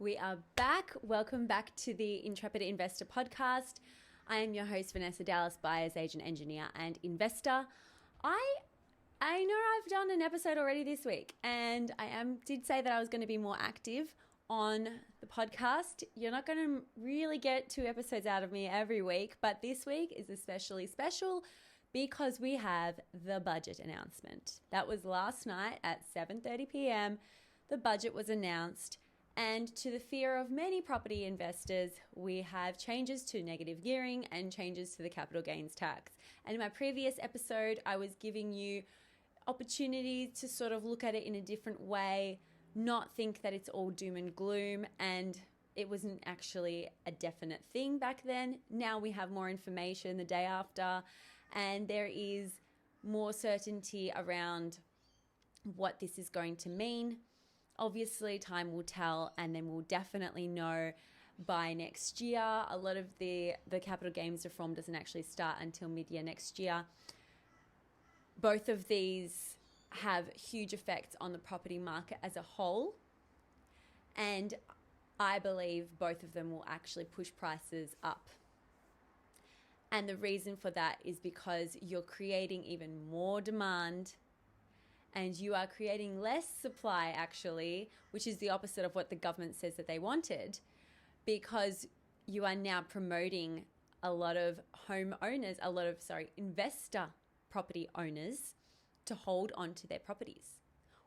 We are back. Welcome back to the Intrepid Investor Podcast. I am your host, Vanessa Dallas, buyer's agent, engineer, and investor. I know I've done an episode already this week, and did say that I was going to be more active on the podcast. You're not going to really get 2 episodes out of me every week, but this week is especially special because we have the budget announcement. That was last night at 7:30 p.m. The budget was announced. And to the fear of many property investors, we have changes to negative gearing and changes to the capital gains tax. And in my previous episode, I was giving you opportunities to sort of look at it in a different way, not think that it's all doom and gloom. And it wasn't actually a definite thing back then. Now we have more information the day after, and there is more certainty around what this is going to mean. Obviously, time will tell, and then we'll definitely know by next year. A lot of the capital gains reform doesn't actually start until mid-year next year. Both of these have huge effects on the property market as a whole, and I believe both of them will actually push prices up. And the reason for that is because you're creating even more demand and you are creating less supply, actually, which is the opposite of what the government says that they wanted, because you are now promoting a lot of investor property owners to hold on to their properties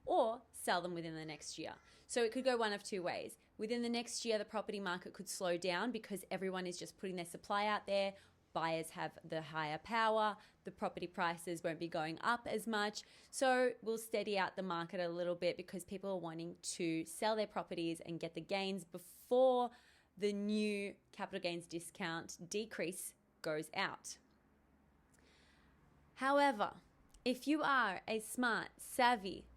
or sell them within the next year. So it could go one of 2 ways. Within the next year, the property market could slow down because everyone is just putting their supply out there. Buyers have the higher power, the property prices won't be going up as much. So we'll steady out the market a little bit because people are wanting to sell their properties and get the gains before the new capital gains discount decrease goes out. However, if you are a smart, savvy,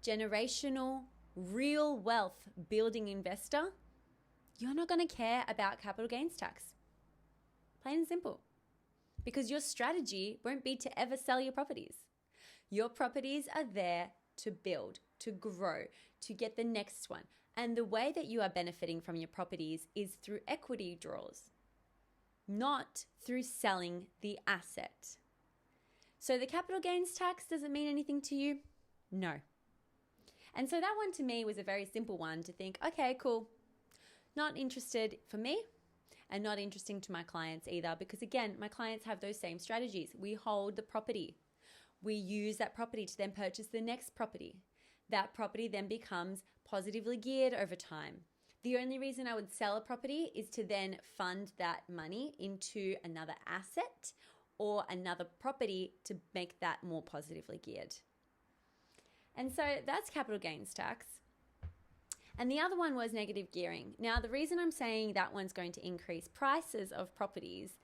generational, real wealth building investor, you're not going to care about capital gains tax. Plain and simple. Because your strategy won't be to ever sell your properties. Your properties are there to build, to grow, to get the next one. And the way that you are benefiting from your properties is through equity draws, not through selling the asset. So the capital gains tax doesn't mean anything to you? No. And so that one to me was a very simple one to think, okay, cool. Not interested for me. And not interesting to my clients either, because again, my clients have those same strategies. We hold the property. We use that property to then purchase the next property. That property then becomes positively geared over time. The only reason I would sell a property is to then fund that money into another asset or another property to make that more positively geared. And so that's capital gains tax. And the other one was negative gearing. Now, the reason I'm saying that one's going to increase prices of properties,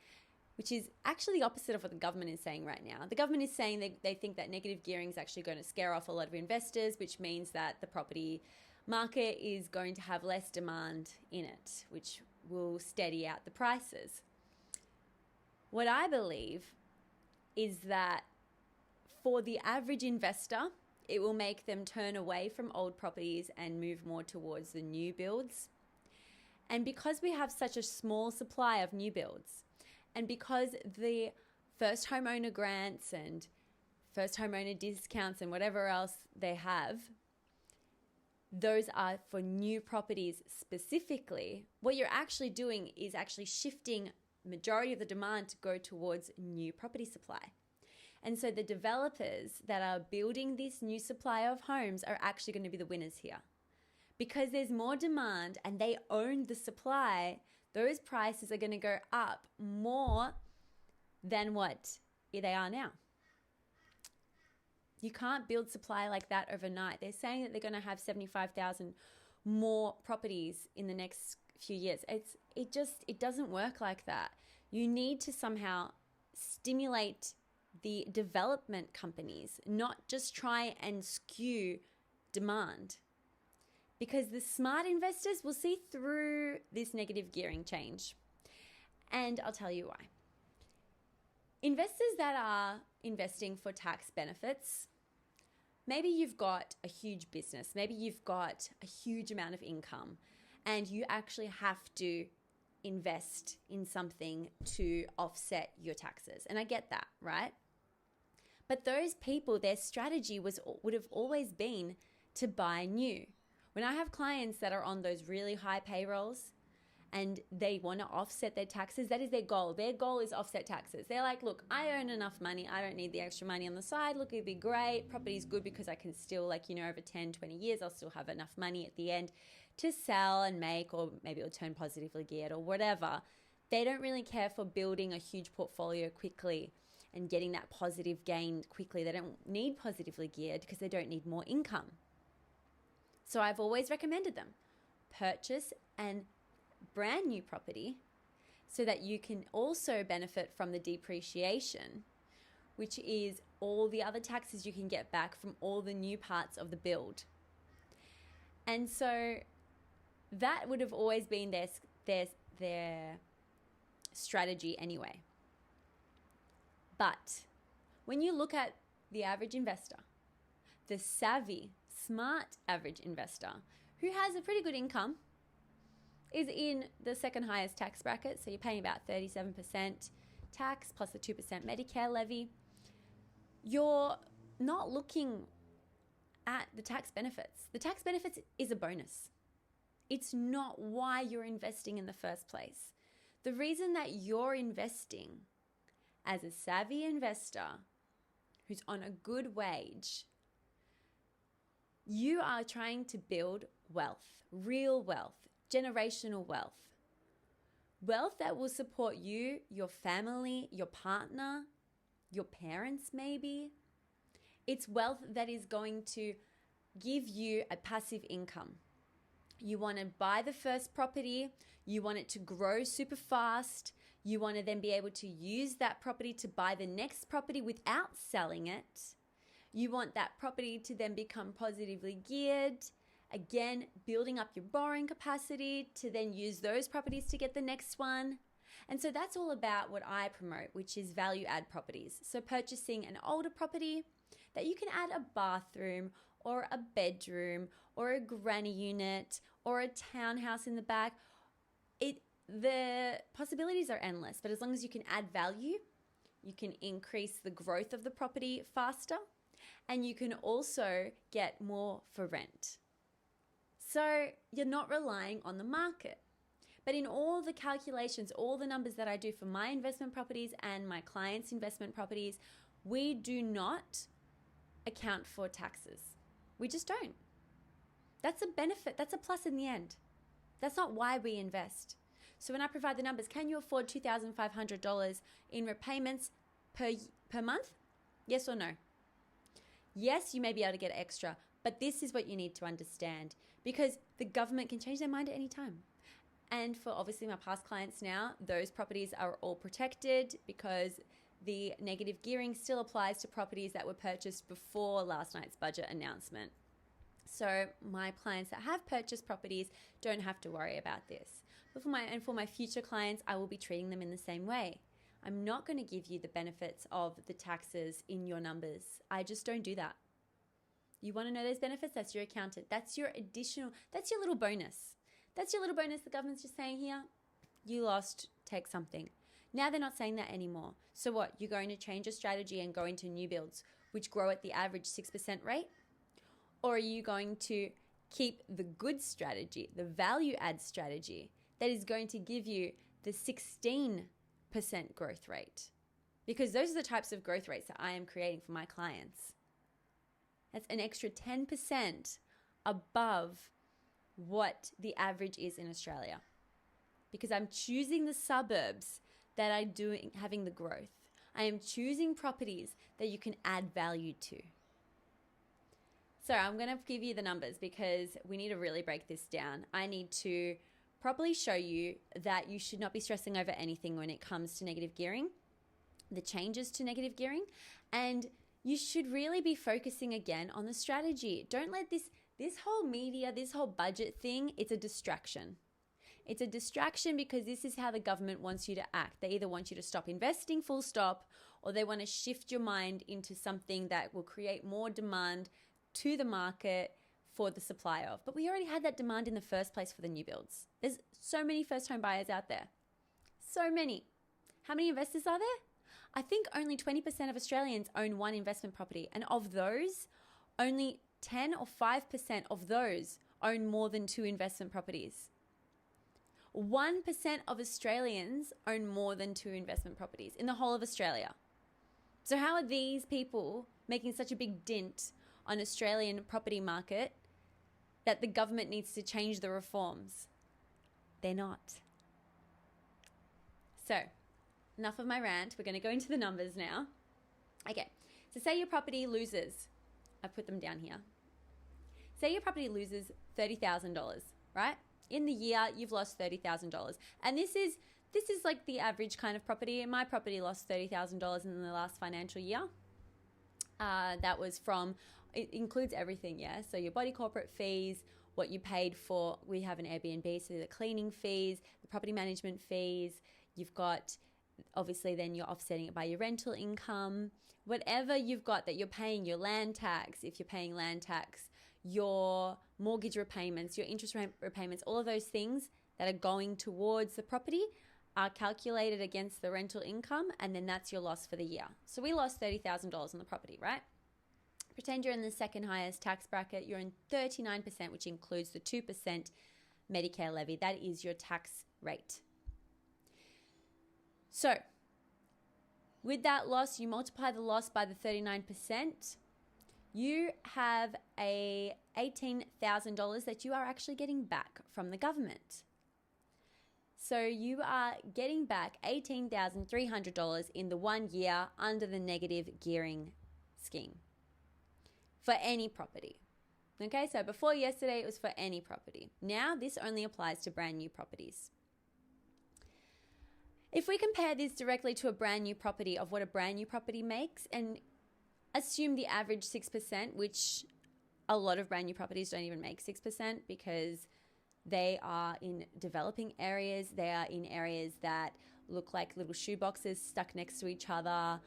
which is actually the opposite of what the government is saying right now. The government is saying they think that negative gearing is actually going to scare off a lot of investors, which means that the property market is going to have less demand in it, which will steady out the prices. What I believe is that for the average investor, it will make them turn away from old properties and move more towards the new builds. And because we have such a small supply of new builds, and because the first homeowner grants and first homeowner discounts and whatever else they have, those are for new properties specifically, what you're actually doing is actually shifting majority of the demand to go towards new property supply. And so the developers that are building this new supply of homes are actually going to be the winners here. Because there's more demand and they own the supply, those prices are going to go up more than what they are now. You can't build supply like that overnight. They're saying that they're going to have 75,000 more properties in the next few years. It doesn't work like that. You need to somehow stimulate the development companies, not just try and skew demand. Because the smart investors will see through this negative gearing change. And I'll tell you why. Investors that are investing for tax benefits, maybe you've got a huge business, maybe you've got a huge amount of income, and you actually have to invest in something to offset your taxes. And I get that, right? But those people, their strategy would have always been to buy new. When I have clients that are on those really high payrolls and they want to offset their taxes, that is their goal. Their goal is offset taxes. They're like, look, I earn enough money. I don't need the extra money on the side. Look, it'd be great. Property's good because I can still, over 10, 20 years, I'll still have enough money at the end to sell and make, or maybe it'll turn positively geared or whatever. They don't really care for building a huge portfolio quickly and getting that positive gain quickly. They don't need positively geared because they don't need more income. So I've always recommended them purchase an brand new property so that you can also benefit from the depreciation, which is all the other taxes you can get back from all the new parts of the build. And so that would have always been their strategy anyway. But when you look at the average investor, the savvy, smart average investor who has a pretty good income is in the second highest tax bracket. So you're paying about 37% tax plus the 2% Medicare levy. You're not looking at the tax benefits. The tax benefits is a bonus. It's not why you're investing in the first place. The reason that you're investing as a savvy investor who's on a good wage, you are trying to build wealth, real wealth, generational wealth. Wealth that will support you, your family, your partner, your parents maybe. It's wealth that is going to give you a passive income. You want to buy the first property, you want it to grow super fast, you want to then be able to use that property to buy the next property without selling it. You want that property to then become positively geared, again, building up your borrowing capacity to then use those properties to get the next one. And so that's all about what I promote, which is value add properties. So purchasing an older property that you can add a bathroom or a bedroom or a granny unit or a townhouse in the back. The possibilities are endless, but as long as you can add value, you can increase the growth of the property faster, and you can also get more for rent. So you're not relying on the market. But in all the calculations, all the numbers that I do for my investment properties and my clients' investment properties, we do not account for taxes. We just don't. That's a benefit. That's a plus in the end. That's not why we invest. So when I provide the numbers, can you afford $2,500 in repayments per month? Yes or no? Yes, you may be able to get extra, but this is what you need to understand, because the government can change their mind at any time. And for obviously my past clients now, those properties are all protected because the negative gearing still applies to properties that were purchased before last night's budget announcement. So my clients that have purchased properties don't have to worry about this. But for my future clients, I will be treating them in the same way. I'm not going to give you the benefits of the taxes in your numbers. I just don't do that. You want to know those benefits? That's your accountant. That's your little bonus. That's your little bonus the government's just saying here. You lost, take something. Now they're not saying that anymore. So what? You're going to change your strategy and go into new builds, which grow at the average 6% rate? Or are you going to keep the good strategy, the value add strategy that is going to give you the 16% growth rate? Because those are the types of growth rates that I am creating for my clients. That's an extra 10% above what the average is in Australia. Because I'm choosing the suburbs that are having the growth. I am choosing properties that you can add value to. So I'm going to give you the numbers because we need to really break this down. I need to properly show you that you should not be stressing over anything when it comes to negative gearing, the changes to negative gearing, and you should really be focusing again on the strategy. Don't let this whole media, this whole budget thing, it's a distraction. It's a distraction because this is how the government wants you to act. They either want you to stop investing, full stop, or they want to shift your mind into something that will create more demand to the market for the supply of. But we already had that demand in the first place for the new builds. There's so many first home buyers out there. So many. How many investors are there? I think only 20% of Australians own one investment property. And of those, only 10 or 5% of those own more than 2 investment properties. 1% of Australians own more than 2 investment properties in the whole of Australia. So how are these people making such a big dent on Australian property market that the government needs to change the reforms? They're not. So, enough of my rant. We're going to go into the numbers now. Okay, so say your property loses. I put them down here. Say your property loses $30,000, right? In the year, you've lost $30,000. And this is like the average kind of property. My property lost $30,000 in the last financial year. That was from, it includes everything, yeah? So your body corporate fees, what you paid for, we have an Airbnb, so the cleaning fees, the property management fees, you've got, obviously then you're offsetting it by your rental income, whatever you've got that you're paying, your land tax, if you're paying land tax, your mortgage repayments, your interest repayments, all of those things that are going towards the property are calculated against the rental income, and then that's your loss for the year. So we lost $30,000 on the property, right? Pretend you're in the second highest tax bracket. You're in 39%, which includes the 2% Medicare levy. That is your tax rate. So with that loss, you multiply the loss by the 39%. You have a $18,000 that you are actually getting back from the government. So you are getting back $18,300 in the 1 year under the negative gearing scheme for any property. Okay, so before yesterday, it was for any property. Now this only applies to brand new properties. If we compare this directly to a brand new property of what a brand new property makes and assume the average 6%, which a lot of brand new properties don't even make 6% because they are in developing areas. They are in areas that look like little shoeboxes stuck next to each other,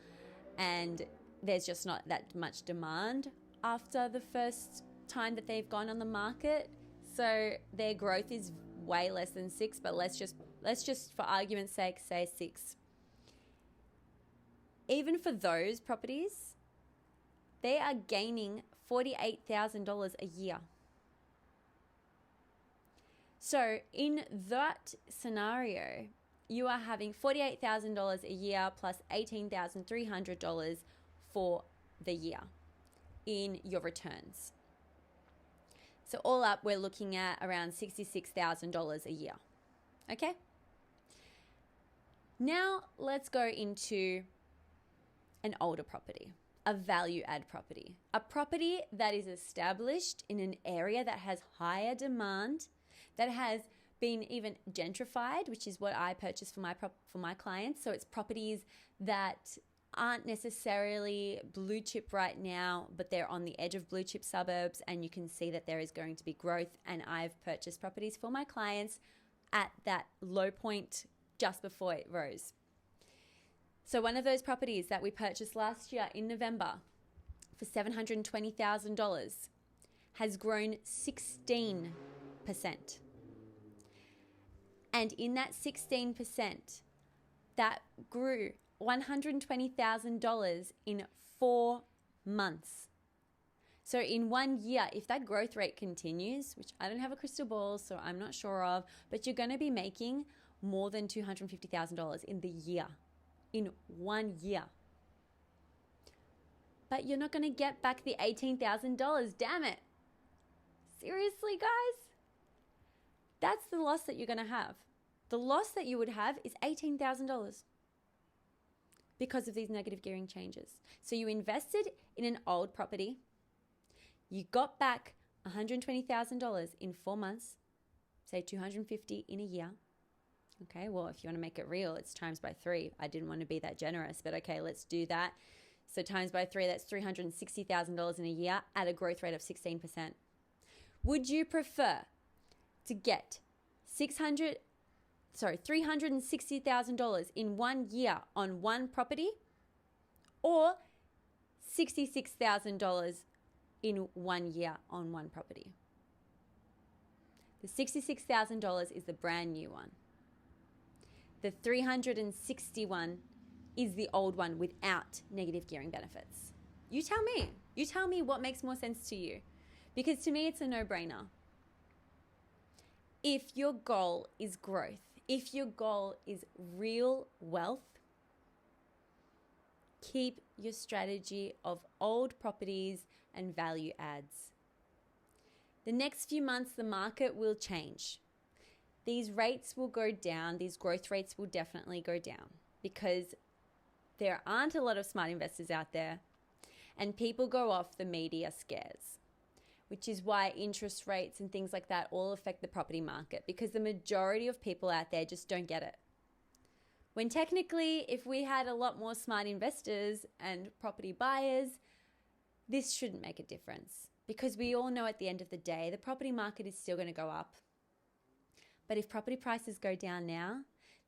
and there's just not that much demand after the first time that they've gone on the market. So their growth is way less than 6, but let's just for argument's sake say 6. Even for those properties, they are gaining $48,000 a year. So in that scenario, you are having $48,000 a year plus $18,300 for the year in your returns. So all up, we're looking at around $66,000 a year. Okay? Now let's go into an older property, a value add property, a property that is established in an area that has higher demand, that has been even gentrified, which is what I purchase for my clients. So it's properties that aren't necessarily blue chip right now, but they're on the edge of blue chip suburbs, and you can see that there is going to be growth. And I've purchased properties for my clients at that low point just before it rose. So one of those properties that we purchased last year in November for $720,000 has grown 16%. And in that 16%, that grew $120,000 in 4 months. So in 1 year, if that growth rate continues, which I don't have a crystal ball, so I'm not sure of, but you're going to be making more than $250,000 in the year, in 1 year. But you're not going to get back the $18,000. Damn it. Seriously, guys? That's the loss that you're going to have. The loss that you would have is $18,000 because of these negative gearing changes. So you invested in an old property. You got back $120,000 in 4 months, say $250,000 in a year. Okay, well, if you want to make it real, it's times by 3. I didn't want to be that generous, but okay, let's do that. So times by 3, that's $360,000 in a year at a growth rate of 16%. Would you prefer to get $360,000 in 1 year on one property, or $66,000 in 1 year on one property? The $66,000 is the brand new one. The $361,000 is the old one without negative gearing benefits. You tell me. You tell me what makes more sense to you. Because to me, it's a no-brainer. If your goal is growth, if your goal is real wealth, keep your strategy of old properties and value adds. The next few months, the market will change. These rates will go down. These growth rates will definitely go down because there aren't a lot of smart investors out there and people go off the media scares, which is why interest rates and things like that all affect the property market because the majority of people out there just don't get it. When technically, if we had a lot more smart investors and property buyers, this shouldn't make a difference because we all know at the end of the day, the property market is still going to go up. But if property prices go down now,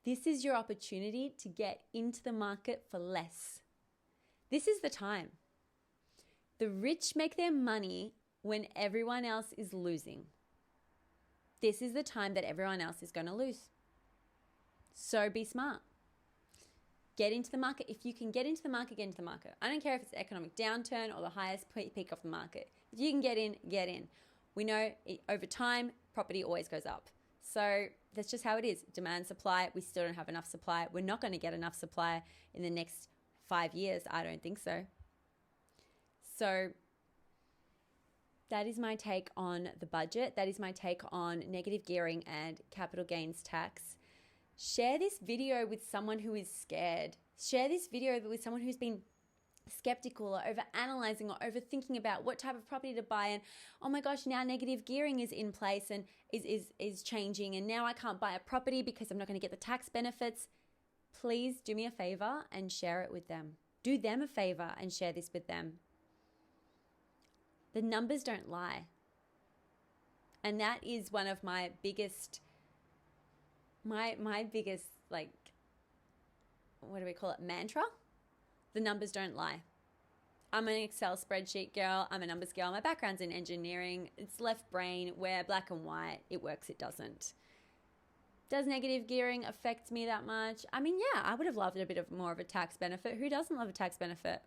this is your opportunity to get into the market for less. This is the time. The rich make their money when everyone else is losing. This is the time that everyone else is going to lose. So be smart. Get into the market. If you can get into the market, get into the market. I don't care if it's the economic downturn or the highest peak of the market. If you can get in, get in. We know over time, property always goes up. So that's just how it is. Demand, supply. We still don't have enough supply. We're not going to get enough supply in the next 5 years. I don't think so. So that is my take on the budget. That is my take on negative gearing and capital gains tax. Share this video with someone who is scared. Share this video with someone who's been skeptical or over-analyzing or overthinking about what type of property to buy. And, oh my gosh, now negative gearing is in place and is changing. And now I can't buy a property because I'm not going to get the tax benefits. Please do me a favor and share it with them. Do them a favor and share this with them. The numbers don't lie. And that is one of my biggest, my biggest, like, what do we call it, mantra? The numbers don't lie. I'm an Excel spreadsheet girl. I'm a numbers girl. My background's in engineering. It's left brain. We're black and white. It works, it doesn't. Does negative gearing affect me that much? I mean, yeah, I would have loved a bit of more of a tax benefit. Who doesn't love a tax benefit?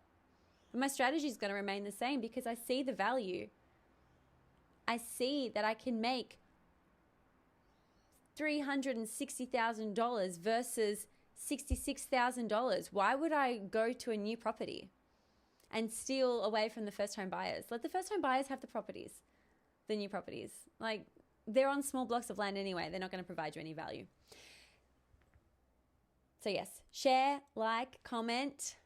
But my strategy is going to remain the same because I see the value. I see that I can make $360,000 versus $66,000. Why would I go to a new property and steal away from the first home buyers? Let the first home buyers have the properties, the new properties. Like, they're on small blocks of land anyway. They're not going to provide you any value. So yes, share, like, comment.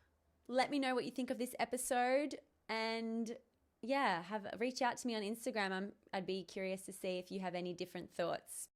Let me know what you think of this episode. And yeah, reach out to me on Instagram. I'd be curious to see if you have any different thoughts.